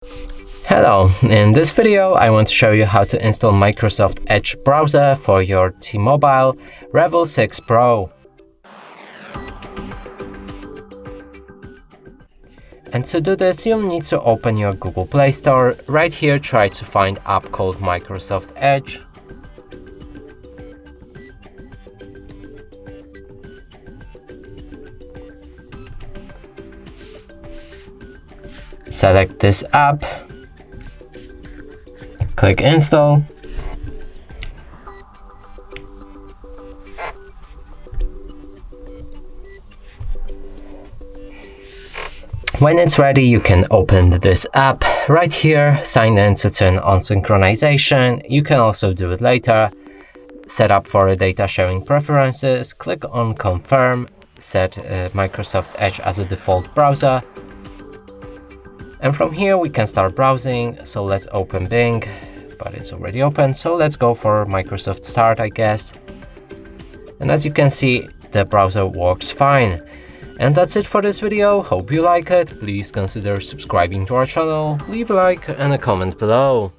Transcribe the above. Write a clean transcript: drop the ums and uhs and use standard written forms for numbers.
Hello, in this video I want to show you how to install Microsoft Edge browser for your T-MOBILE Revvl 6 Pro. And to do this, you'll need to open your Google Play Store. Right here, try to find an app called Microsoft Edge. Select this app, click install. When it's ready, you can open this app. Right here, sign in to turn on synchronization. You can also do it later. Set up for data sharing preferences, click on confirm, set Microsoft Edge as a default browser. And from here we can start browsing. So let's open Bing, but it's already open. So let's go for Microsoft Start, I guess. And as you can see, the browser works fine. And that's it for this video. Hope you like it. Please consider subscribing to our channel, leave a like and a comment below.